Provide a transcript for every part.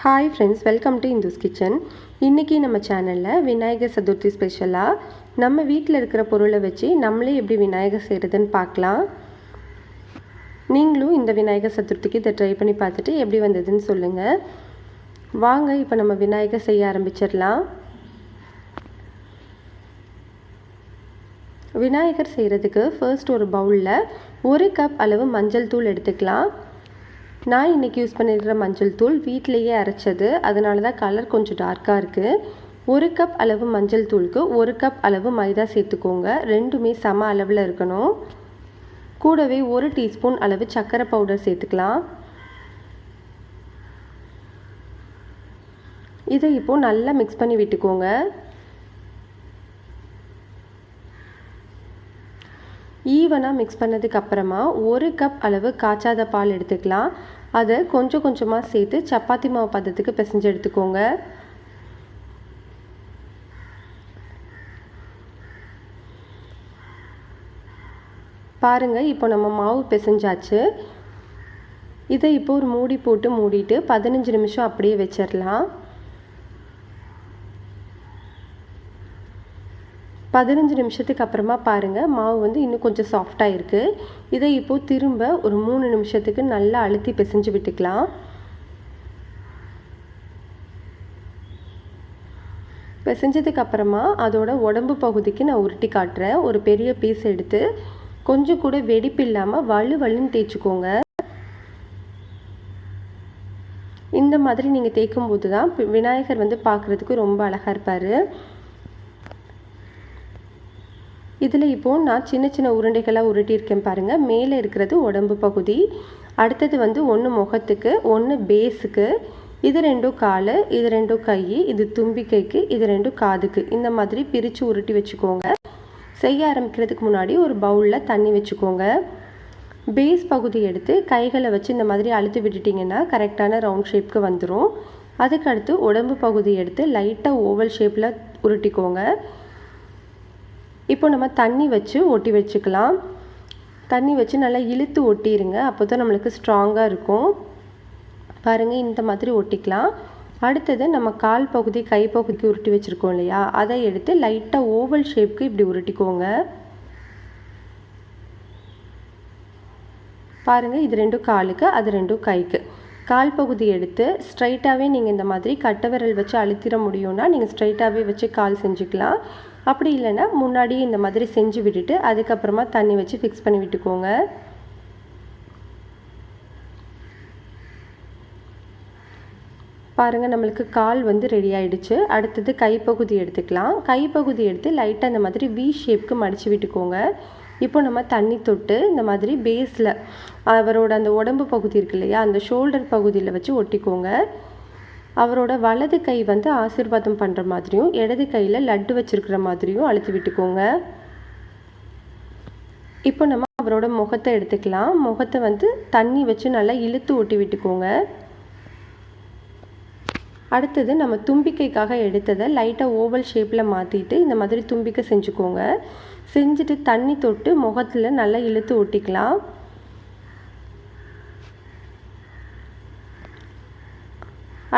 Hi friends, welcome to Indhu's kitchen. இன்றைக்கி நம்ம சேனலில் விநாயகர் சதுர்த்தி ஸ்பெஷலாக நம்ம வீட்டில் இருக்கிற பொருளை வச்சு நம்மளே எப்படி விநாயகர் செய்கிறதுன்னு பார்க்கலாம். நீங்களும் இந்த விநாயகர் சதுர்த்திக்கு இதை ட்ரை பண்ணி பார்த்துட்டு எப்படி வந்ததுன்னு சொல்லுங்கள். வாங்க இப்போ நம்ம விநாயகர் செய்ய ஆரம்பிச்சிடலாம். விநாயகர் செய்கிறதுக்கு ஃபர்ஸ்ட் ஒரு பவுலில் 1 கப் அளவு மஞ்சள் தூள் எடுத்துக்கலாம். நான் இன்றைக்கி யூஸ் பண்ணியிருக்கிற மஞ்சள் தூள் வீட்டிலையே அரைச்சது, அதனால தான் கலர் கொஞ்சம் டார்க்காக இருக்குது. 1 கப் அளவு மஞ்சள் தூளுக்கு 1 கப் அளவு மைதா சேர்த்துக்கோங்க. ரெண்டுமே சம அளவில் இருக்கணும். கூடவே 1 டீஸ்பூன் அளவு சர்க்கரை பவுடர் சேர்த்துக்கலாம். இதை இப்போது நல்லா மிக்ஸ் பண்ணி விட்டுக்கோங்க. ஈவனாக மிக்ஸ் பண்ணதுக்கு அப்புறமா 1 கப் அளவு காய்ச்சாத பால் எடுத்துக்கலாம். அதை கொஞ்சம் கொஞ்சமாக சேர்த்து சப்பாத்தி மாவு பதத்துக்கு பிசைஞ்சு எடுத்துக்கோங்க. பாருங்கள், இப்போ நம்ம மாவு பிசைஞ்சாச்சு. இதை இப்போ ஒரு மூடி போட்டு மூடிட்டு 15 நிமிஷம் அப்படியே வச்சிடலாம். 15 நிமிஷத்துக்கு அப்புறமா பாருங்கள், மாவு வந்து இன்னும் கொஞ்சம் சாஃப்டாக இருக்குது. இதை இப்போது திரும்ப ஒரு 3 நிமிஷத்துக்கு நல்லா அழுத்தி பிசைஞ்சு விட்டுக்கலாம். பிசைஞ்சதுக்கு அப்புறமா அதோட உடம்பு பகுதிக்கு நான் உருட்டி காட்டுறேன். ஒரு பெரிய பீஸ் எடுத்து கொஞ்சம் கூட வெடிப்பு இல்லாமல் வலுன்னு தேய்ச்சிக்கோங்க. இந்த மாதிரி நீங்கள் தேய்க்கும் போது தான் விநாயகர் வந்து பார்க்குறதுக்கு ரொம்ப அழகாக இருப்பார். இதில் இப்போது நான் சின்ன சின்ன உருண்டைகளாக உருட்டியிருக்கேன் பாருங்கள். மேலே இருக்கிறது உடம்பு பகுதி, அடுத்தது வந்து ஒன்று முகத்துக்கு, ஒன்று பேஸுக்கு, இது 2 கால், இது 2 கை, இது தும்பிக்கைக்கு, இது 2 காதுக்கு. இந்த மாதிரி பிரித்து உருட்டி வச்சுக்கோங்க. செய்ய ஆரம்பிக்கிறதுக்கு முன்னாடி ஒரு பவுலில் தண்ணி வச்சுக்கோங்க. பேஸ் பகுதி எடுத்து கைகளை வச்சு இந்த மாதிரி அழுத்தி விட்டுட்டிங்கன்னா கரெக்டான ரவுண்ட் ஷேப்புக்கு வந்துடும். அதுக்கடுத்து உடம்பு பகுதி எடுத்து லைட்டாக ஓவல் ஷேப்பில் உருட்டிக்கோங்க. இப்போ நம்ம தண்ணி வச்சு ஒட்டி வச்சுக்கலாம். தண்ணி வச்சு நல்லா இழுத்து ஒட்டிடுங்க, அப்போ தான் நம்மளுக்கு ஸ்ட்ராங்காக இருக்கும். பாருங்கள், இந்த மாதிரி ஒட்டிக்கலாம். அடுத்தது நம்ம கால் பகுதி கை பகுதிக்கு உருட்டி வச்சுருக்கோம் இல்லையா, அதை எடுத்து லைட்டாக ஓவல் ஷேப்புக்கு இப்படி உருட்டிக்கோங்க. பாருங்கள், இது 2 காலுக்கு, அது 2 கைக்கு. கால் பகுதி எடுத்து ஸ்ட்ரைட்டாகவே நீங்கள் இந்த மாதிரி கட்டை விரல் வச்சு அழுத்திட முடியும்னா நீங்கள் ஸ்ட்ரைட்டாகவே வச்சு கால் செஞ்சுக்கலாம். அப்படி இல்லைன்னா முன்னாடியே இந்த மாதிரி செஞ்சு விட்டுட்டு அதுக்கப்புறமா தண்ணி வச்சு ஃபிக்ஸ் பண்ணி விட்டுக்கோங்க. பாருங்கள், நம்மளுக்கு கால் வந்து ரெடி ஆகிடுச்சு. அடுத்தது கைப்பகுதி எடுத்துக்கலாம். கைப்பகுதி எடுத்து லைட்டாக இந்த மாதிரி வி ஷேப்புக்கு மடித்து விட்டுக்கோங்க. இப்போ நம்ம தண்ணி தொட்டு இந்த மாதிரி பேஸில் அவரோட அந்த உடம்பு பகுதி இருக்கு இல்லையா, அந்த ஷோல்டர் பகுதியில் வச்சு ஒட்டிக்கோங்க. அவரோட வலது கை வந்து ஆசீர்வாதம் பண்ணுற மாதிரியும் இடது கையில் லட்டு வச்சுருக்கிற மாதிரியும் அழுத்தி விட்டுக்கோங்க. இப்போ நம்ம அவரோட முகத்தை எடுத்துக்கலாம். முகத்தை வந்து தண்ணி வச்சு நல்லா இழுத்து ஒட்டி விட்டுக்கோங்க. அடுத்தது நம்ம தும்பிக்கைக்காக எடுத்ததை லைட்டாக ஓவல் ஷேப்பில் மாற்றிட்டு இந்த மாதிரி தும்பிக்கை செஞ்சுக்கோங்க. செஞ்சுட்டு தண்ணி தொட்டு முகத்தில் நல்லா இழுத்து ஒட்டிக்கலாம்.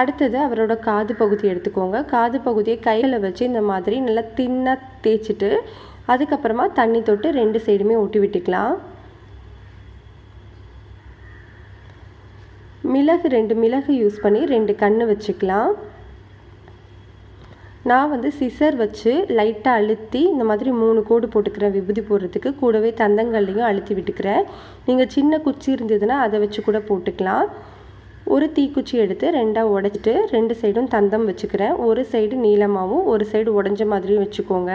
அடுத்தது அவரோட காது பகுதி எடுத்துக்கோங்க. காது பகுதியை கையில் வச்சு இந்த மாதிரி நல்லா தின்னாக தேய்ச்சிட்டு அதுக்கப்புறமா தண்ணி தொட்டு 2 சைடுமே ஒட்டி விட்டுக்கலாம். மிளகு 2 மிளகு யூஸ் பண்ணி 2 கண்ணு வச்சுக்கலாம். நான் வந்து சிசர் வச்சு லைட்டாக அழுத்தி இந்த மாதிரி 3 கோடு போட்டுக்கிறேன் விபூதி போடுறதுக்கு. கூடவே தந்தங்கள்லையும் அழுத்தி விட்டுக்கிறேன். நீங்கள் சின்ன குச்சி இருந்ததுன்னா அதை வச்சு கூட போட்டுக்கலாம். ஒரு தீக்குச்சி எடுத்து 2ஆக உடைச்சிட்டு 2 சைடும் தந்தம் வச்சுக்கிறேன். ஒரு சைடு நீளமாகவும் ஒரு சைடு உடஞ்ச மாதிரியும் வச்சுக்கோங்க.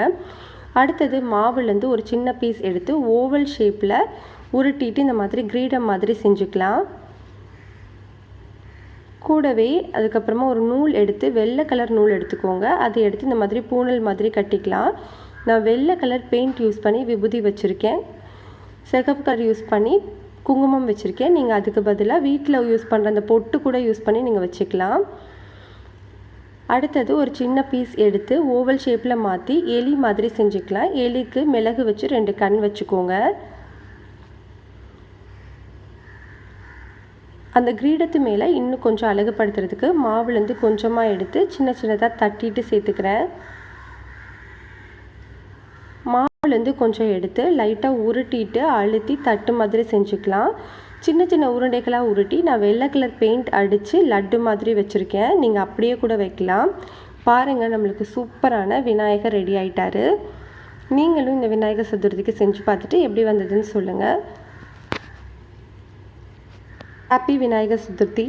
அடுத்தது மாவுலேருந்து ஒரு சின்ன பீஸ் எடுத்து ஓவல் ஷேப்பில் உருட்டிட்டு இந்த மாதிரி கிரீடம் மாதிரி செஞ்சுக்கலாம். கூடவே அதுக்கப்புறமா ஒரு நூல் எடுத்து வெள்ளை கலர் நூல் எடுத்துக்கோங்க. அதை எடுத்து இந்த மாதிரி பூனல் மாதிரி கட்டிக்கலாம். நான் வெள்ளை கலர் பெயிண்ட் யூஸ் பண்ணி விபூதி வச்சுருக்கேன். சிகப்பு கலர் யூஸ் பண்ணி குங்குமம் வச்சுருக்கேன். நீங்கள் அதுக்கு பதிலாக வீட்டில் யூஸ் பண்ணுற அந்த பொட்டு கூட யூஸ் பண்ணி நீங்கள் வச்சுக்கலாம். அடுத்தது ஒரு சின்ன பீஸ் எடுத்து ஓவல் ஷேப்பில் மாற்றி எலி மாதிரி செஞ்சுக்கலாம். எலிக்கு மிளகு வச்சு 2 கண் வச்சுக்கோங்க. அந்த கிரீடத்து மேலே இன்னும் கொஞ்சம் அழகுபடுத்துறதுக்கு மாவுலேருந்து கொஞ்சமாக எடுத்து சின்ன சின்னதாக தட்டிட்டு சேர்த்துக்கிறேன். மாவுலேருந்து கொஞ்சம் எடுத்து லைட்டாக உருட்டிட்டு அழுத்தி தட்டு மாதிரி செஞ்சுக்கலாம். சின்ன சின்ன உருண்டைகளாக உருட்டி நான் வெள்ளை கலர் பெயிண்ட் அடித்து லட்டு மாதிரி வச்சுருக்கேன். நீங்கள் அப்படியே கூட வைக்கலாம். பாருங்கள், நம்மளுக்கு சூப்பரான விநாயகர் ரெடி ஆகிட்டாரு. நீங்களும் இந்த விநாயகர் சதுர்த்திக்கு செஞ்சு பார்த்துட்டு எப்படி வந்ததுன்னு சொல்லுங்கள். ஹாப்பி விநாயகர் சதுர்த்தி.